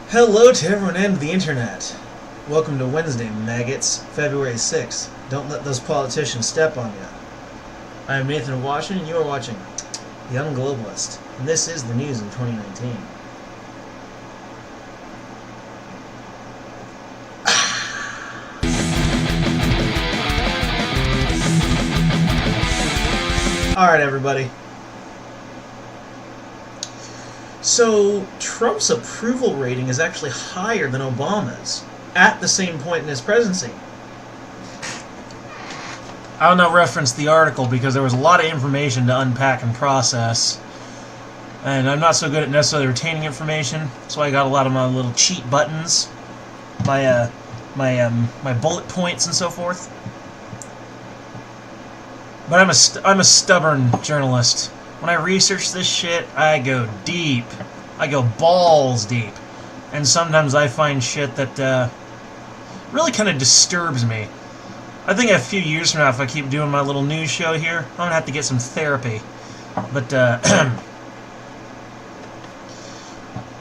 Hello to everyone and the internet. Welcome to Wednesday, maggots, February 6th. Don't let those politicians step on you. I am Nathan of Washington, and you are watching Young Globalist, and this is the news in 2019. Alright, everybody. So, Trump's approval rating is actually higher than Obama's at the same point in his presidency. I'll now reference the article because there was a lot of information to unpack and process. And I'm not so good at necessarily retaining information, so I got a lot of my little cheat buttons, my bullet points and so forth. But I'm a stubborn journalist. When I research this shit, I go deep. I go balls deep. And sometimes I find shit that really kind of disturbs me. I think a few years from now, if I keep doing my little news show here, I'm going to have to get some therapy. But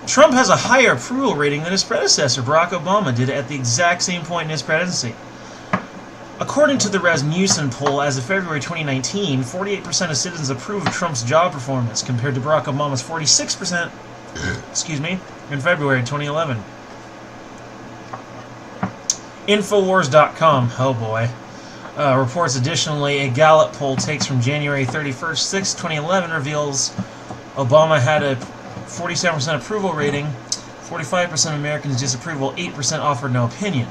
Trump has a higher approval rating than his predecessor, Barack Obama, did at the exact same point in his presidency. According to the Rasmussen poll, as of February 2019, 48% of citizens approve of Trump's job performance, compared to Barack Obama's 46%, in February 2011. Infowars.com, oh boy, reports additionally a Gallup poll takes from January 31st, 6, 2011 reveals Obama had a 47% approval rating, 45% of Americans disapproval, 8% offered no opinion.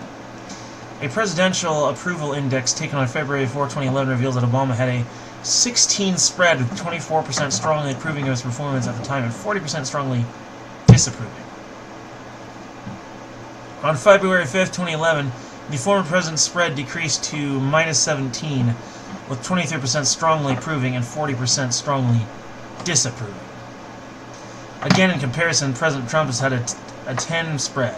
A presidential approval index taken on February 4, 2011 reveals that Obama had a 16 spread with 24% strongly approving of his performance at the time and 40% strongly disapproving. On February 5, 2011, the former president's spread decreased to -17, with 23% strongly approving and 40% strongly disapproving. Again, in comparison, President Trump has had a 10 spread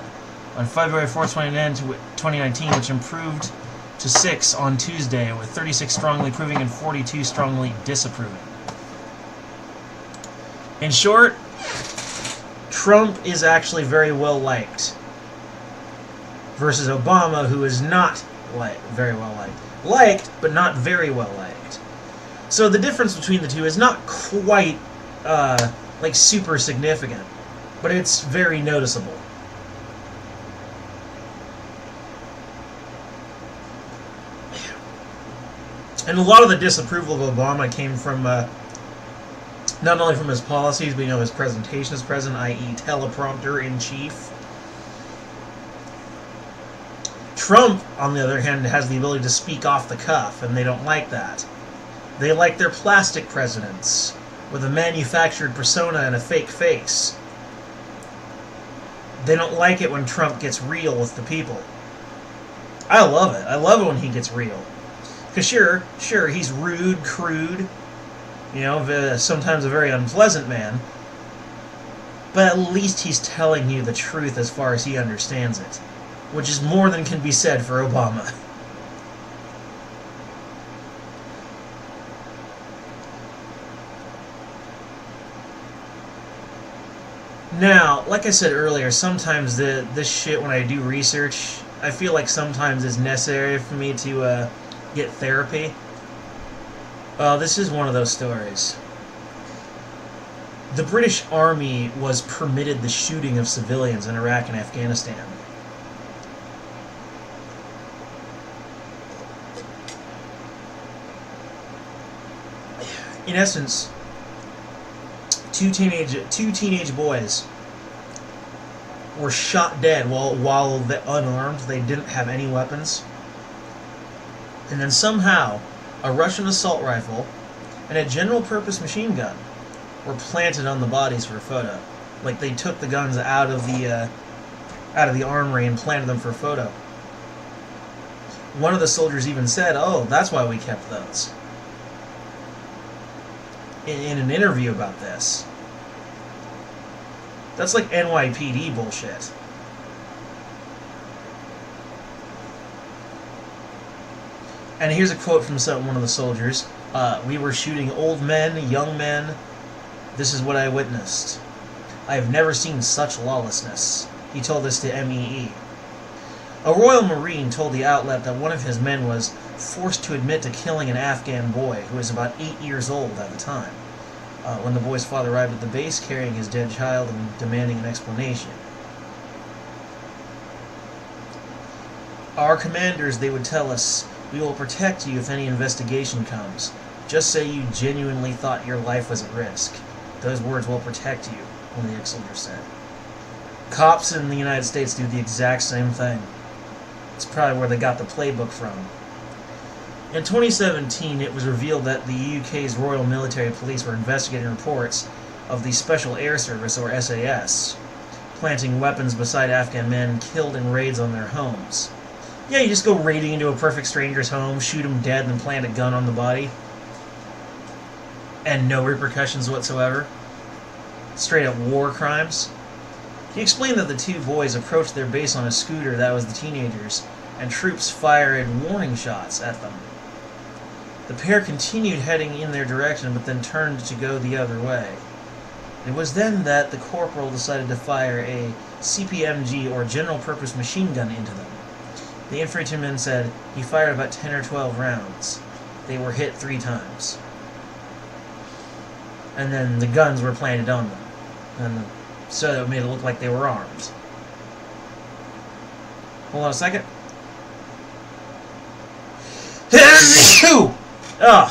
on February 4, 2019, which improved to 6 on Tuesday, with 36 strongly approving and 42 strongly disapproving. In short, Trump is actually very well liked, versus Obama, who is not very well liked. Liked, but not very well liked. So the difference between the two is not quite super significant, but it's very noticeable. And a lot of the disapproval of Obama came from not only from his policies, but his presentation as president, i.e. teleprompter in chief. Trump, on the other hand, has the ability to speak off the cuff, and they don't like that. They like their plastic presidents, with a manufactured persona and a fake face. They don't like it when Trump gets real with the people. I love it. I love it when he gets real. Because sure, he's rude, crude, sometimes a very unpleasant man, but at least he's telling you the truth as far as he understands it, which is more than can be said for Obama. Now, like I said earlier, sometimes this shit, when I do research, I feel like sometimes it's necessary for me to get therapy. This is one of those stories. The British Army was permitted the shooting of civilians in Iraq and Afghanistan. In essence, two teenage boys were shot dead while unarmed. They didn't have any weapons. And then somehow, a Russian assault rifle and a general-purpose machine gun were planted on the bodies for a photo. Like, they took the guns out of the armory and planted them for a photo. One of the soldiers even said, "Oh, that's why we kept those." In an interview about this. That's like NYPD bullshit. And here's a quote from one of the soldiers. "We were shooting old men, young men. This is what I witnessed. I have never seen such lawlessness. He told this to MEE. A Royal Marine told the outlet that one of his men was forced to admit to killing an Afghan boy who was about 8 years old at the time, when the boy's father arrived at the base carrying his dead child and demanding an explanation. Our commanders, they would tell us, we will protect you if any investigation comes. Just say you genuinely thought your life was at risk. Those words will protect you, one of the ex-soldiers said. Cops in the United States do the exact same thing. It's probably where they got the playbook from. In 2017, it was revealed that the UK's Royal Military Police were investigating reports of the Special Air Service, or SAS, planting weapons beside Afghan men killed in raids on their homes. Yeah, you just go raiding into a perfect stranger's home, shoot him dead, and then plant a gun on the body. And no repercussions whatsoever. Straight up war crimes. He explained that the two boys approached their base on a scooter that was the teenagers, and troops fired warning shots at them. The pair continued heading in their direction, but then turned to go the other way. It was then that the corporal decided to fire a CPMG, or general purpose machine gun, into them. The infantryman said he fired about 10 or 12 rounds. They were hit 3 times. And then the guns were planted on them. And so it made it look like they were armed. Hold on a second. Oh.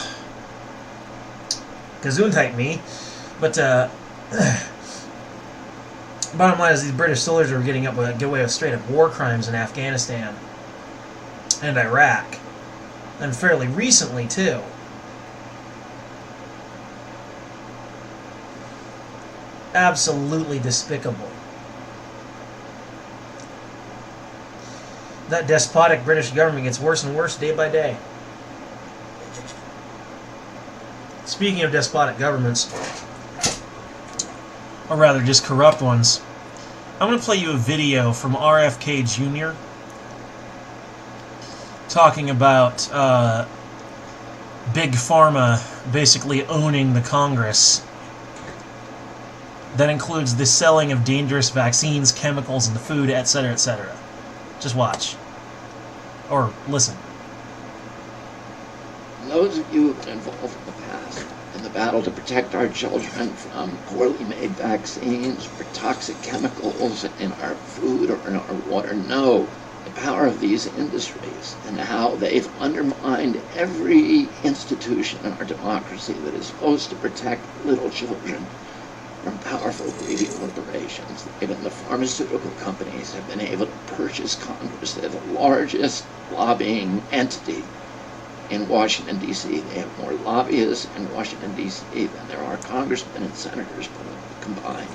Gesundheit me. But, bottom line is these British soldiers were getting away with straight up war crimes in Afghanistan and Iraq. And fairly recently, too. Absolutely despicable. That despotic British government gets worse and worse day by day. Speaking of despotic governments, or rather just corrupt ones, I'm going to play you a video from RFK Jr. talking about Big Pharma basically owning the Congress. That includes the selling of dangerous vaccines, chemicals in the food, etc., etc. Just watch. Or listen. Those of you who have been involved in the past in the battle to protect our children from poorly made vaccines or toxic chemicals in our food or in our water know the power of these industries and how they've undermined every institution in our democracy that is supposed to protect little children from powerful greedy corporations. Even the pharmaceutical companies have been able to purchase Congress. They're the largest lobbying entity in Washington, D.C. They have more lobbyists in Washington, D.C. than there are congressmen and senators combined.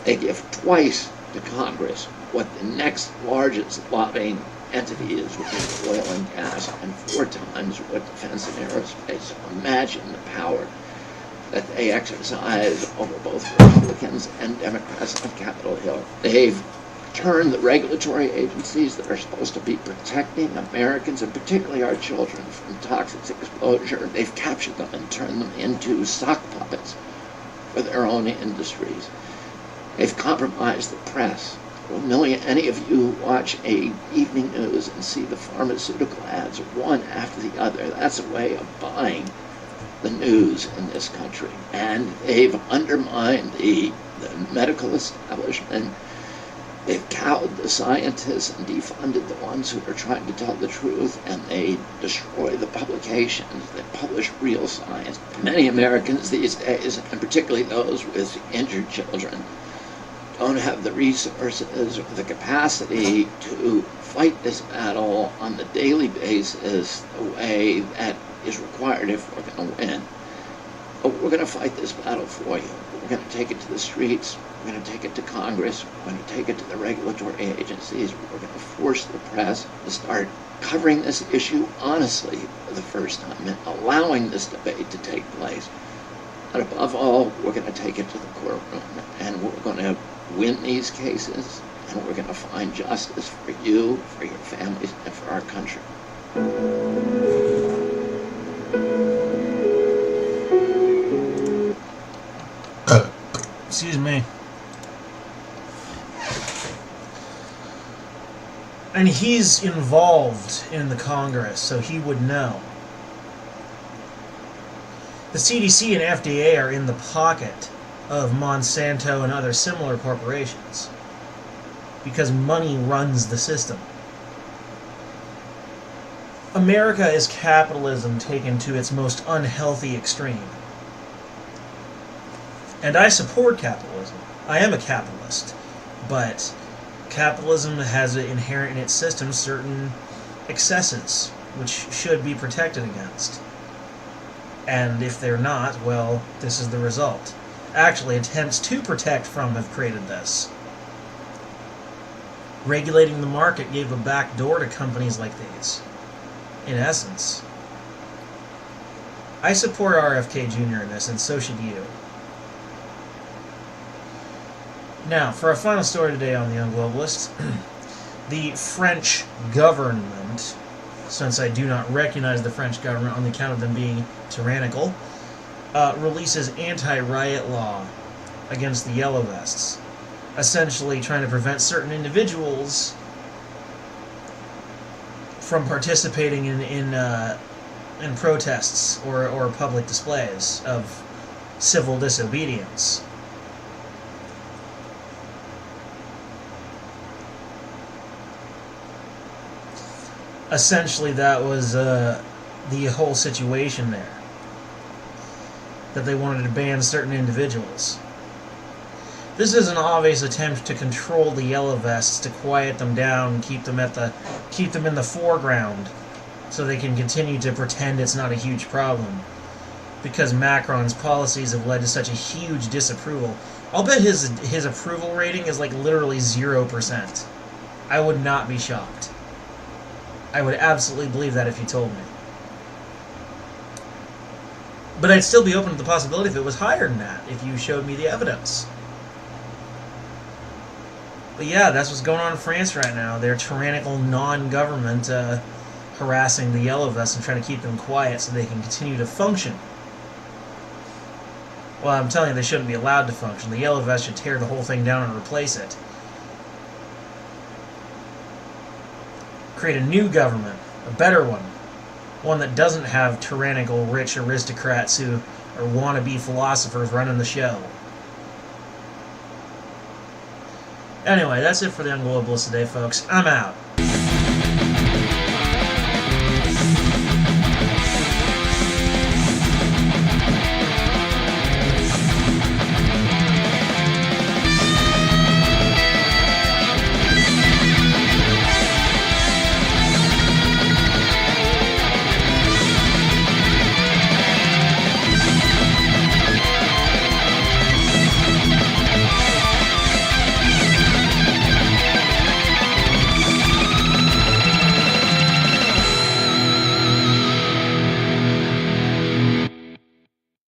They give twice to Congress what the next largest lobbying entity is, which is oil and gas, and 4 times what defense and aerospace. So imagine the power that they exercise over both Republicans and Democrats on Capitol Hill. They've turned the regulatory agencies that are supposed to be protecting Americans, and particularly our children, from toxic exposure. They've captured them and turned them into sock puppets for their own industries. They've compromised the press. Any of you who watch evening news and see the pharmaceutical ads one after the other, that's a way of buying the news in this country. And they've undermined the medical establishment. They've cowed the scientists and defunded the ones who are trying to tell the truth, and they destroy the publications that publish real science. Many Americans these days, and particularly those with injured children, don't have the resources or the capacity to fight this battle on the daily basis the way that is required if we're going to win. But we're going to fight this battle for you. We're going to take it to the streets. We're going to take it to Congress. We're going to take it to the regulatory agencies. We're going to force the press to start covering this issue honestly for the first time and allowing this debate to take place. And above all, we're going to take it to the courtroom, and we're going to win these cases, and we're going to find justice for you, for your families, and for our country. Excuse me. And he's involved in the Congress, so he would know. The CDC and FDA are in the pocket of Monsanto and other similar corporations because money runs the system. America is capitalism taken to its most unhealthy extreme. And I support capitalism. I am a capitalist. But capitalism has inherent in its system certain excesses, which should be protected against. And if they're not, well, this is the result. Actually, attempts to protect from have created this. Regulating the market gave a back door to companies like these. In essence. I support RFK Jr. in this, and so should you. Now, for our final story today on the Young Globalist, the French government, since I do not recognize the French government on the account of them being tyrannical, releases anti-riot law against the Yellow Vests, essentially trying to prevent certain individuals from participating in protests or public displays of civil disobedience. Essentially, that was the whole situation there. That they wanted to ban certain individuals. This is an obvious attempt to control the Yellow Vests, to quiet them down, and keep them in the foreground, so they can continue to pretend it's not a huge problem. Because Macron's policies have led to such a huge disapproval. I'll bet his approval rating is like literally 0%. I would not be shocked. I would absolutely believe that if you told me. But I'd still be open to the possibility if it was higher than that, if you showed me the evidence. But yeah, that's what's going on in France right now. They're tyrannical non-government harassing the Yellow Vests and trying to keep them quiet so they can continue to function. Well, I'm telling you, they shouldn't be allowed to function. The Yellow Vests should tear the whole thing down and replace it. Create a new government, a better one. One that doesn't have tyrannical rich aristocrats who are wannabe philosophers running the show. Anyway, that's it for the Young Globalist today, folks. I'm out.